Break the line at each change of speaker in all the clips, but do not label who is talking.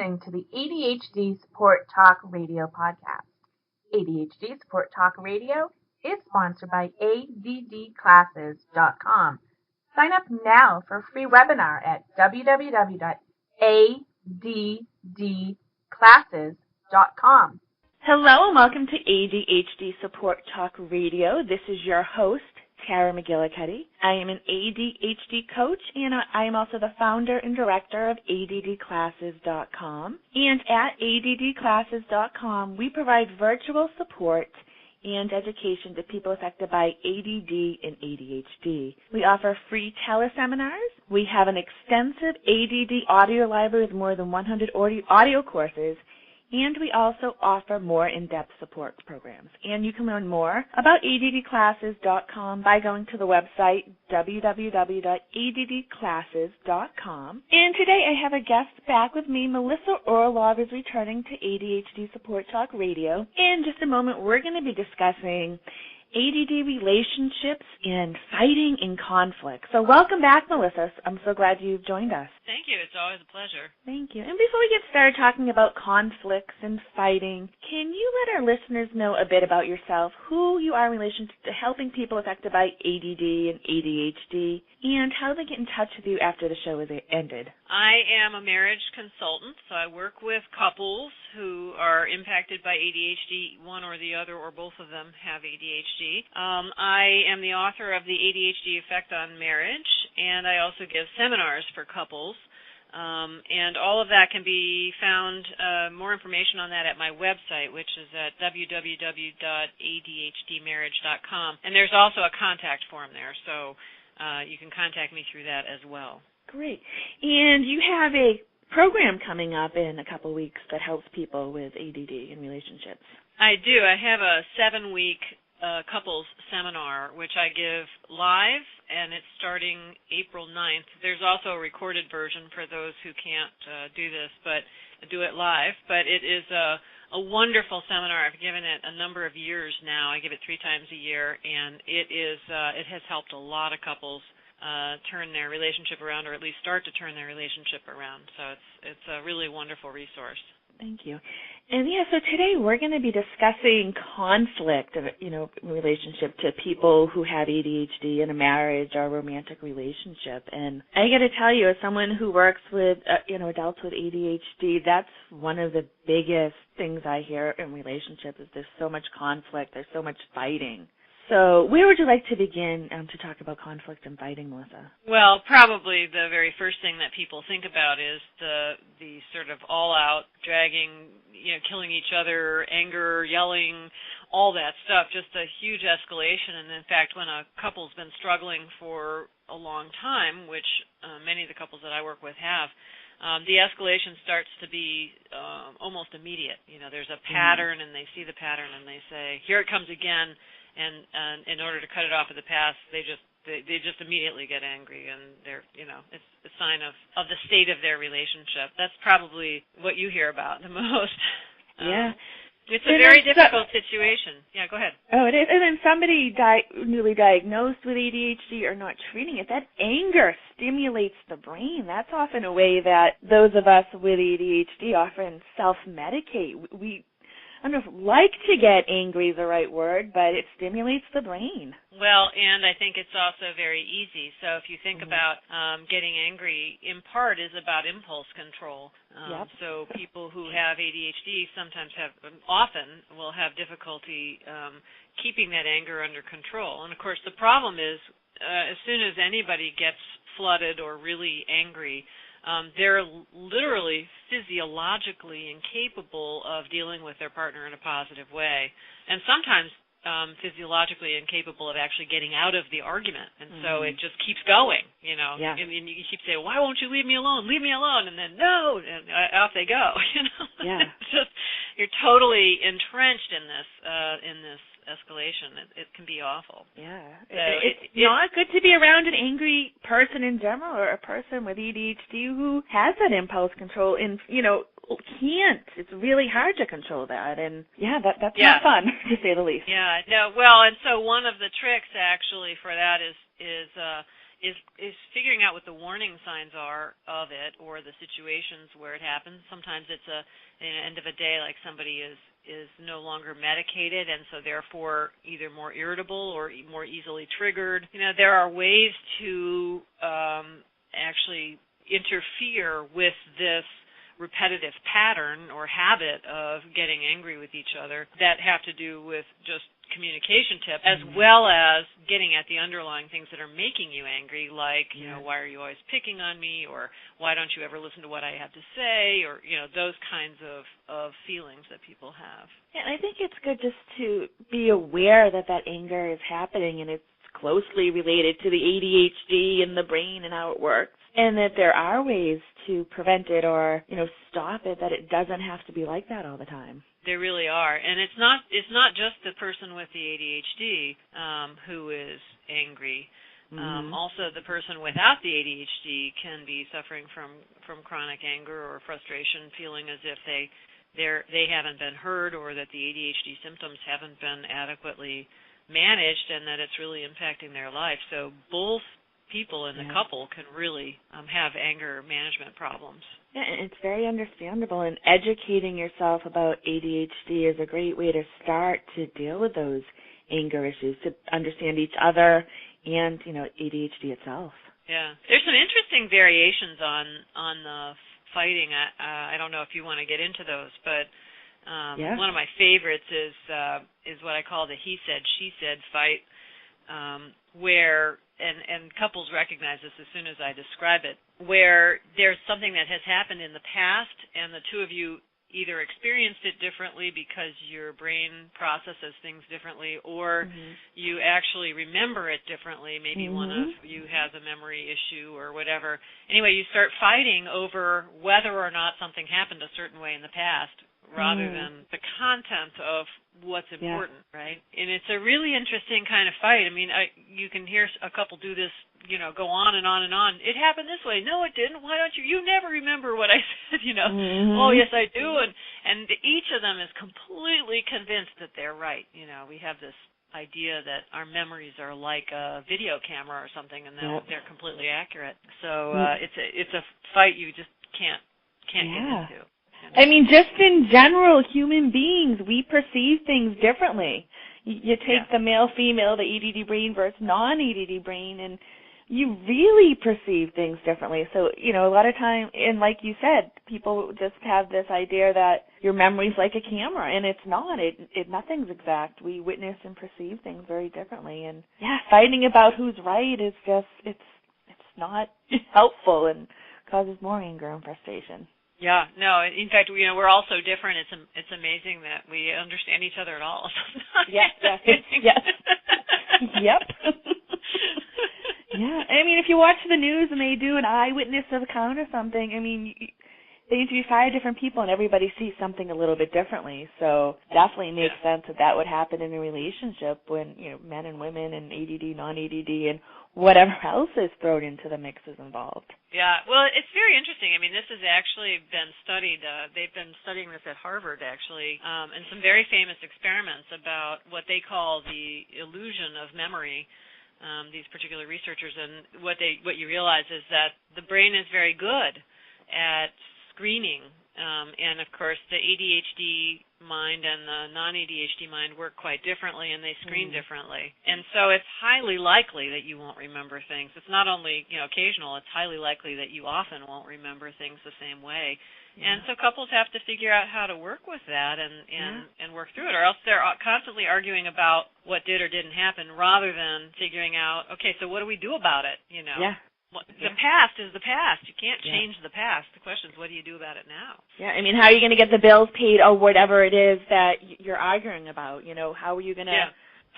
listening to the ADHD Support Talk Radio podcast. ADHD Support Talk Radio is sponsored by addclasses.com. Sign up now for a free webinar at www.addclasses.com.
Hello and welcome to ADHD Support Talk Radio. This is your host, Tara McGillicuddy. I am an ADHD coach, and I am also the founder and director of ADDclasses.com. And at ADDclasses.com, we provide virtual support and education to people affected by ADD and ADHD. We offer free teleseminars. We have an extensive ADD audio library with more than 100 audio courses. And we also offer more in-depth support programs. And you can learn more about ADDclasses.com by going to the website www.addclasses.com. And today I have a guest back with me. Melissa Orlov is returning to ADHD Support Talk Radio. In just a moment, we're going to be discussing ADD relationships and fighting in conflict. So welcome back, Melissa. I'm so glad you've joined us.
Thank you. It's always a pleasure.
Thank you. And before we get started talking about conflicts and fighting, can you let our listeners know a bit about yourself, who you are in relation to helping people affected by ADD and ADHD, and how they get in touch with you after the show is ended?
I am a marriage consultant, so I work with couples who are impacted by ADHD, one or the other, or both of them have ADHD. I am the author of The ADHD Effect on Marriage, and I also give seminars for couples. And all of that can be found, more information on that at my website, which is at www.adhdmarriage.com. And there's also a contact form there, so you can contact me through that as well.
Great. And you have a program coming up in a couple weeks that helps people with ADD in relationships.
I do. I have a 7-week couples seminar, which I give live, and it's starting April 9th. There's also a recorded version for those who can't do this, but do it live. But it is a wonderful seminar. I've given it a number of years now. I give it 3 times a year, and it has helped a lot of couples turn their relationship around, or at least start to turn their relationship around. So it's a really wonderful resource.
Thank you. And so today we're going to be discussing conflict of, relationship to people who have ADHD in a marriage or a romantic relationship. And I got to tell you, as someone who works with, adults with ADHD, that's one of the biggest things I hear in relationships is there's so much conflict, there's so much fighting. So where would you like to begin to talk about conflict and fighting, Melissa?
Well, probably the very first thing that people think about is the sort of all-out dragging, killing each other, anger, yelling, all that stuff, just a huge escalation. And in fact, when a couple's been struggling for a long time, which many of the couples that I work with have, the escalation starts to be almost immediate. There's a pattern, and they see the pattern, and they say, here it comes again. And in order to cut it off at the pass, they just immediately get angry, and they're it's a sign of the state of their relationship. That's probably what you hear about the most.
Yeah.
It's a very difficult situation. Yeah, go ahead.
Oh, it is. And then somebody newly diagnosed with ADHD or not treating it, that anger stimulates the brain. That's often a way that those of us with ADHD often self-medicate. I don't know if like to get angry is the right word, but it stimulates the brain.
Well, and I think it's also very easy. So if you think about getting angry, in part is about impulse control. So people who have ADHD often will have difficulty keeping that anger under control. And, of course, the problem is as soon as anybody gets flooded or really angry, they're literally physiologically incapable of dealing with their partner in a positive way, and sometimes physiologically incapable of actually getting out of the argument. And so it just keeps going,
Yeah.
And you keep saying, why won't you leave me alone, and then no, and off they go,
Yeah.
It's just, you're totally entrenched in this escalation. It can be awful.
Yeah.
So
it's not good to be around an angry person in general, or a person with ADHD who has that impulse control and, can't. It's really hard to control that. And, that's not fun, to say the least.
Yeah. No. Well, and so one of the tricks, actually, for that is is figuring out what the warning signs are of it or the situations where it happens. Sometimes it's at the end of a day, like somebody is no longer medicated and so therefore either more irritable or more easily triggered. There are ways to actually interfere with this repetitive pattern or habit of getting angry with each other that have to do with just communication tips, as well as getting at the underlying things that are making you angry, like, why are you always picking on me, or why don't you ever listen to what I have to say, or, those kinds of feelings that people have.
Yeah, and I think it's good just to be aware that anger is happening and it's closely related to the ADHD and the brain and how it works, and that there are ways to prevent it or, stop it, that it doesn't have to be like that all the time.
There really are, and it's not just the person with the ADHD who is angry. Also, the person without the ADHD can be suffering from chronic anger or frustration, feeling as if they haven't been heard or that the ADHD symptoms haven't been adequately managed, and that it's really impacting their life. So both people in the couple can really have anger management problems.
Yeah, it's very understandable, and educating yourself about ADHD is a great way to start to deal with those anger issues, to understand each other and, ADHD itself.
Yeah. There's some interesting variations on the fighting. I don't know if you want to get into those, but one of my favorites is what I call the he said, she said fight, where and couples recognize this as soon as I describe it, where there's something that has happened in the past and the two of you either experienced it differently because your brain processes things differently, or you actually remember it differently. Maybe one of you has a memory issue or whatever. Anyway, you start fighting over whether or not something happened a certain way in the past rather than the content of what's important, right? And it's a really interesting kind of fight. I mean, you can hear a couple do this, go on and on and on. It happened this way. No, it didn't. Why don't you? You never remember what I said, Oh, yes, I do. And each of them is completely convinced that they're right. We have this idea that our memories are like a video camera or something, and they're completely accurate. So it's a fight you just can't get into.
I mean, just in general, human beings, we perceive things differently. You take the male-female, the ADD brain versus non-ADD brain, and you really perceive things differently. So, a lot of time, and like you said, people just have this idea that your memory's like a camera, and it's not. Nothing's exact. We witness and perceive things very differently, and fighting about who's right is just, it's not helpful and causes more anger and frustration.
Yeah, no. In fact, we're all so different. It's amazing that we understand each other at all.
Yes. Yep. Yeah. I mean, if you watch the news and they do an eyewitness account or something, I mean, they interview 5 different people and everybody sees something a little bit differently. So definitely makes sense that would happen in a relationship when, men and women and ADD, non-ADD, and whatever else is thrown into the mix is involved.
Yeah, well, it's very interesting. I mean, this has actually been studied. They've been studying this at Harvard, actually, and some very famous experiments about what they call the illusion of memory, these particular researchers. And what you realize is that the brain is very good at screening, and, of course, the ADHD mind and the non-ADHD mind work quite differently, and they screen differently. And so it's highly likely that you won't remember things. It's not only occasional, it's highly likely that you often won't remember things the same way. And so couples have to figure out how to work with that and work through it, or else they're constantly arguing about what did or didn't happen rather than figuring out, okay, so what do we do about it, The past is the past. You can't change the past. The question is, what do you do about it now?
Yeah, I mean, how are you going to get the bills paid or whatever it is that you're arguing about? How are you going to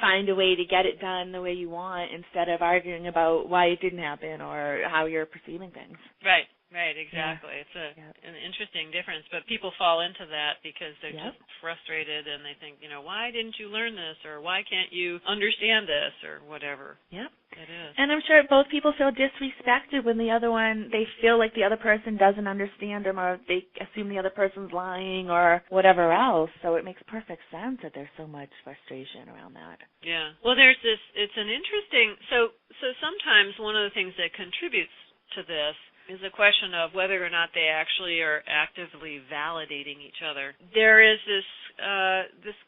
find a way to get it done the way you want instead of arguing about why it didn't happen or how you're perceiving things?
Right, exactly. It's an interesting difference, but people fall into that because they're just frustrated and they think, why didn't you learn this, or why can't you understand this, or whatever.
Yep.
It is.
And I'm sure both people feel disrespected when the other one, they feel like the other person doesn't understand them, or they assume the other person's lying or whatever else. So it makes perfect sense that there's so much frustration around that.
Yeah. Well, there's this, it's an interesting, so sometimes one of the things that contributes to this is a question of whether or not they actually are actively validating each other. There is this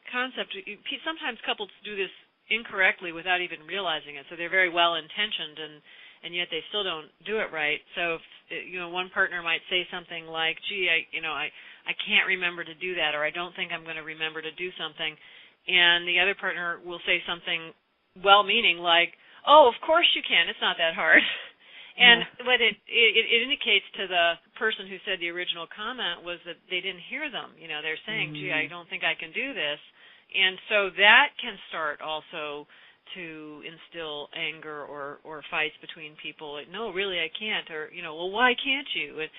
concept, sometimes couples do this incorrectly without even realizing it. So they're very well intentioned and yet they still don't do it right. So if, one partner might say something like, "Gee, I can't remember to do that," or "I don't think I'm going to remember to do something," and the other partner will say something well-meaning like, "Oh, of course you can. It's not that hard." And what it indicates to the person who said the original comment was that they didn't hear them. They're saying, "Gee, I don't think I can do this." And so that can start also to instill anger or fights between people. Like, "No, really, I can't," or, "Well, why can't you?"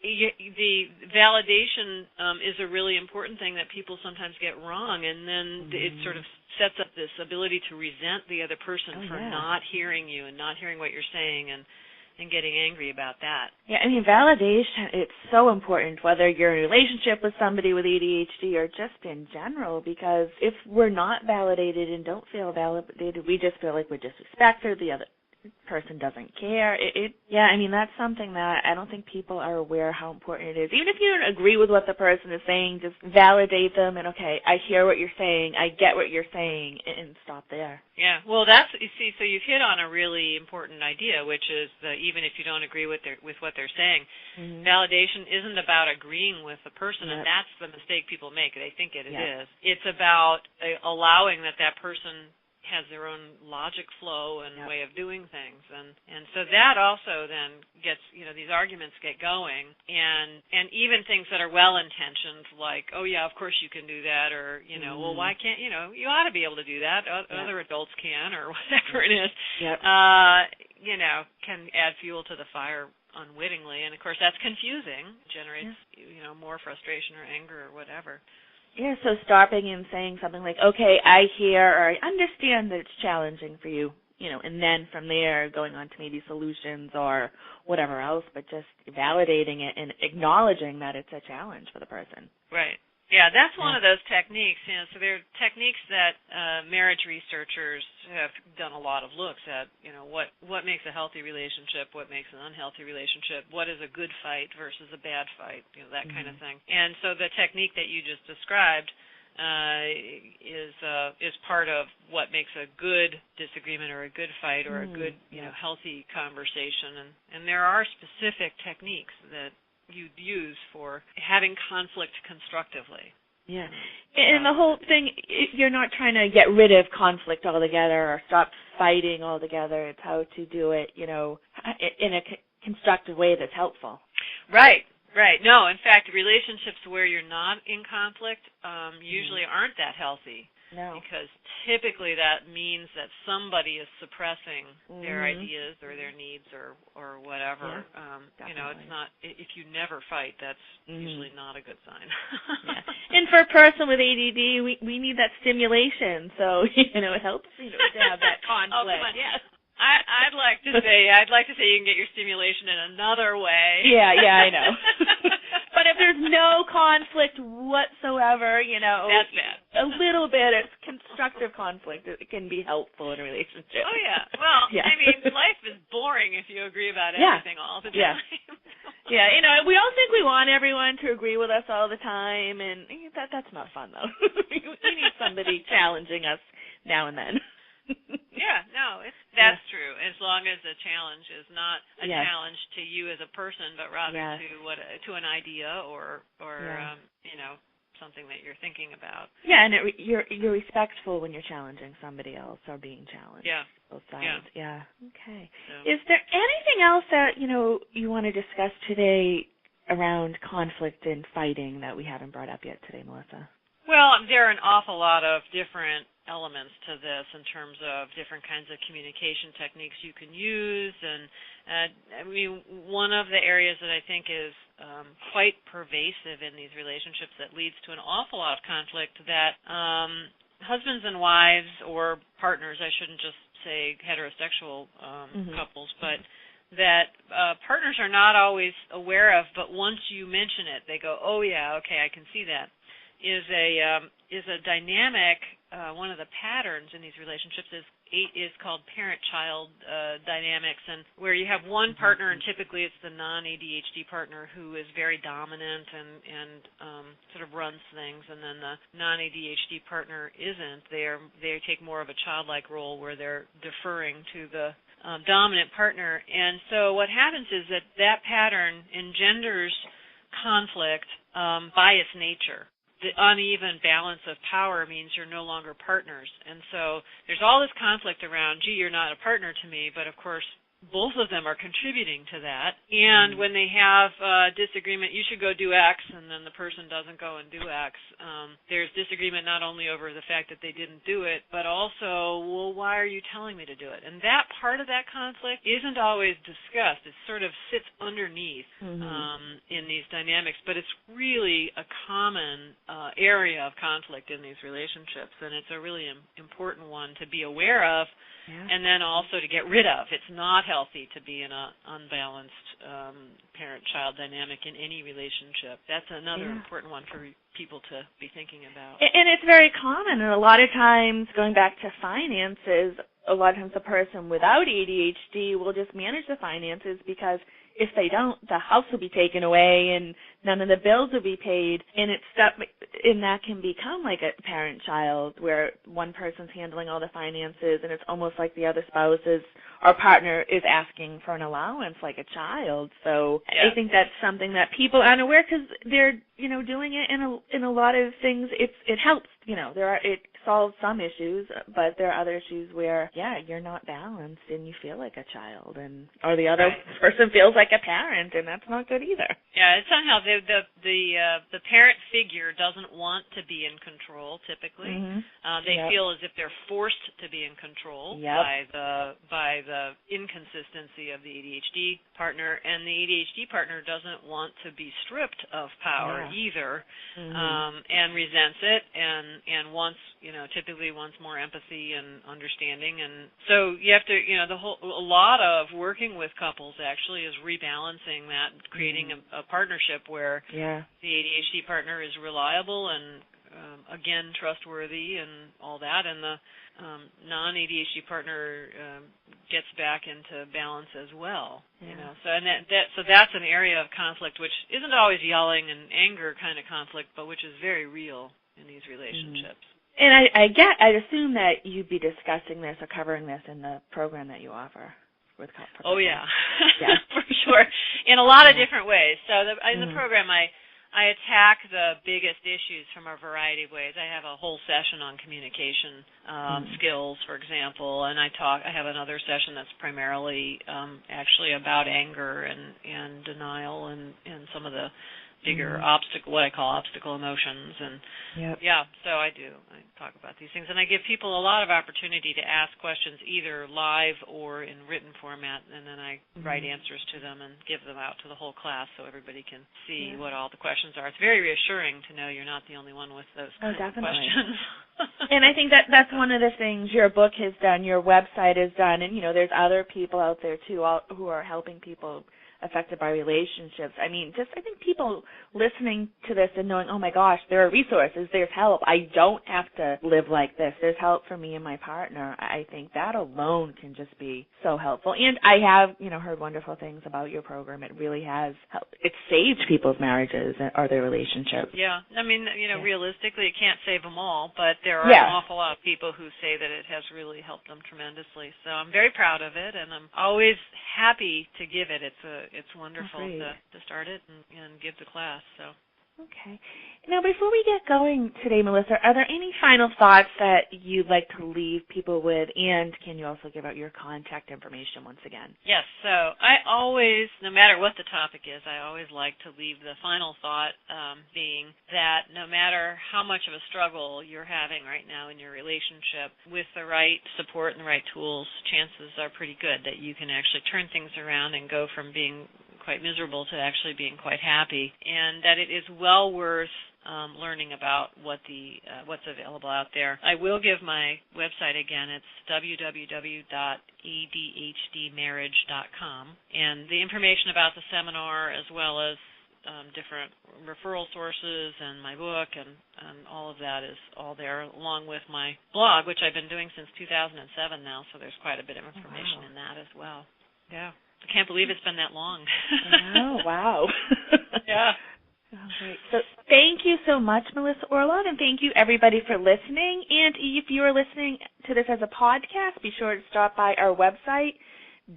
The validation is a really important thing that people sometimes get wrong, and then it sort of sets up this ability to resent the other person for not hearing you and not hearing what you're saying and getting angry about that.
Yeah, I mean, validation, it's so important, whether you're in a relationship with somebody with ADHD or just in general, because if we're not validated and don't feel validated, we just feel like we're disrespected, the other person doesn't care. I mean, that's something that I don't think people are aware how important it is. Even if you don't agree with what the person is saying, just validate them and, okay, I hear what you're saying, I get what you're saying, and stop there.
Yeah, well, so you've hit on a really important idea, which is that even if you don't agree with what they're saying, validation isn't about agreeing with the person, and that's the mistake people make. They think it is. It's about allowing that person has their own logic flow and way of doing things, and so that also then gets these arguments get going, and even things that are well intentioned, like, "Oh yeah, of course you can do that," or "Well, why can't you ought to be able to do that, other adults can," or whatever it is, can add fuel to the fire unwittingly, and of course that's confusing, generates more frustration or anger or whatever.
Yeah, so stopping and saying something like, "Okay, I hear or I understand that it's challenging for you," and then from there going on to maybe solutions or whatever else, but just validating it and acknowledging that it's a challenge for the person.
Right. Yeah, that's one of those techniques. So there are techniques that marriage researchers have done a lot of looks at. What makes a healthy relationship, what makes an unhealthy relationship, what is a good fight versus a bad fight, that kind of thing. And so the technique that you just described is part of what makes a good disagreement or a good fight or a good healthy conversation. And there are specific techniques that you'd use for having conflict constructively.
Yeah. And the whole thing, you're not trying to get rid of conflict altogether or stop fighting altogether. It's how to do it, in a constructive way that's helpful.
Right. No, in fact, relationships where you're not in conflict usually aren't that healthy.
No.
Because typically that means that somebody is suppressing their ideas or their needs or whatever. It's not, if you never fight, that's usually not a good sign.
And for a person with ADD, we need that stimulation, so it helps to have that conflict.
Oh, come on. Yes. I'd like to say you can get your stimulation in another way.
Yeah, I know. But if there's no conflict whatsoever,
that's bad.
A little bit, it's constructive conflict. It can be helpful in a relationship.
Oh yeah. Well, I mean, life is boring if you agree about everything all the time.
Yeah, we all think we want everyone to agree with us all the time, and that's not fun though. We need somebody challenging us now and then.
That's true. As long as the challenge is not a challenge to you as a person, but rather to an idea or something that you're thinking about. Yeah, and
you're respectful when you're challenging somebody else or being challenged.
Yeah.
Both sides. Yeah. Okay.
So.
Is there anything else that you want to discuss today around conflict and fighting that we haven't brought up yet today, Melissa?
Well, there are an awful lot of different elements to this in terms of different kinds of communication techniques you can use, and one of the areas that I think is quite pervasive in these relationships that leads to an awful lot of conflict, that husbands and wives, or partners, I shouldn't just say, heterosexual couples, but that partners are not always aware of, but once you mention it, they go, oh, yeah, okay, I can see that, is a dynamic. One of the patterns in these relationships is called parent-child dynamics, and where you have one partner, and typically it's the non-ADHD partner who is very dominant and sort of runs things, and then the non-ADHD partner isn't. They take more of a childlike role where they're deferring to the dominant partner. And so what happens is that pattern engenders conflict by its nature. The uneven balance of power means you're no longer partners. And so there's all this conflict around, gee, you're not a partner to me, but of course both of them are contributing to that. And when they have disagreement, you should go do X, and then the person doesn't go and do X. There's disagreement not only over the fact that they didn't do it, but also, well, why are you telling me to do it? And that part of that conflict isn't always discussed. It sort of sits underneath in these dynamics, but it's really a common area of conflict in these relationships, and it's a really important one to be aware of. Yeah. And then also to get rid of. It's not healthy to be in an unbalanced parent-child dynamic in any relationship. That's another important one for people to be thinking about.
And it's very common, and a lot of times, going back to finances, a lot of times a person without ADHD will just manage the finances because if they don't, the house will be taken away and none of the bills will be paid, and that can become like a parent-child where one person's handling all the finances and it's almost like the other spouse or partner is asking for an allowance like a child. So I think that's something that people aren't aware because they're, doing it in a lot of things. It helps, it solves some issues, but there are other issues where, you're not balanced and you feel like a child, or the other person feels like a parent, and that's not good either.
Yeah, it's unhealthy. The parent figure doesn't want to be in control. Typically, they feel as if they're forced to be in control by the inconsistency of the ADHD partner, and the ADHD partner doesn't want to be stripped of power either, and resents it, and wants, typically wants more empathy and understanding. And so you have to, a lot of working with couples actually is rebalancing that, creating a partnership where the ADHD partner is reliable and, again, trustworthy and all that, and the non-ADHD partner gets back into balance as well. So that's an area of conflict which isn't always yelling and anger kind of conflict, but which is very real in these relationships.
And I'd assume that you'd be discussing this or covering this in the program that you offer with couples.
Oh, yeah. For sure. In a lot of different ways. So in the program, I attack the biggest issues from a variety of ways. I have a whole session on communication skills, for example, and I have another session that's primarily actually about anger and denial and some of the bigger what I call obstacle emotions. And so I talk about these things, and I give people a lot of opportunity to ask questions either live or in written format, and then I write answers to them and give them out to the whole class so everybody can see what all the questions are. It's very reassuring to know you're not the only one with those kinds of questions.
And I think that's one of the things your book has done, your website has done, and there's other people out there too who are helping people affected by relationships. I think people listening to this and knowing, oh my gosh, there are resources, there's help. I don't have to live like this. There's help for me and my partner. I think that alone can just be so helpful. And I have, heard wonderful things about your program. It really has helped. It's saved people's marriages or their relationships.
Yeah. Realistically, it can't save them all, but there are an awful lot of people who say that it has really helped them tremendously. So I'm very proud of it, and I'm always happy to give it. It's wonderful to start it and give the class. So.
Okay. Now, before we get going today, Melissa, are there any final thoughts that you'd like to leave people with, and can you also give out your contact information once again?
Yes. So I always, no matter what the topic is, I always like to leave the final thought being that no matter how much of a struggle you're having right now in your relationship, with the right support and the right tools, chances are pretty good that you can actually turn things around and go from being quite miserable to actually being quite happy, and that it is well worth learning about what's available out there. I will give my website again. It's www.adhdmarriage.com, and the information about the seminar, as well as different referral sources and my book and all of that is all there, along with my blog, which I've been doing since 2007 now, so there's quite a bit of information in that as well. Yeah. I can't believe it's been that long.
Oh, wow.
Yeah.
Oh, great. So thank you so much, Melissa Orlov, and thank you, everybody, for listening. And if you are listening to this as a podcast, be sure to stop by our website,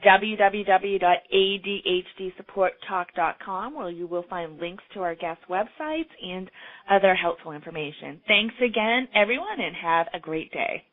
www.adhdsupporttalk.com, where you will find links to our guest websites and other helpful information. Thanks again, everyone, and have a great day.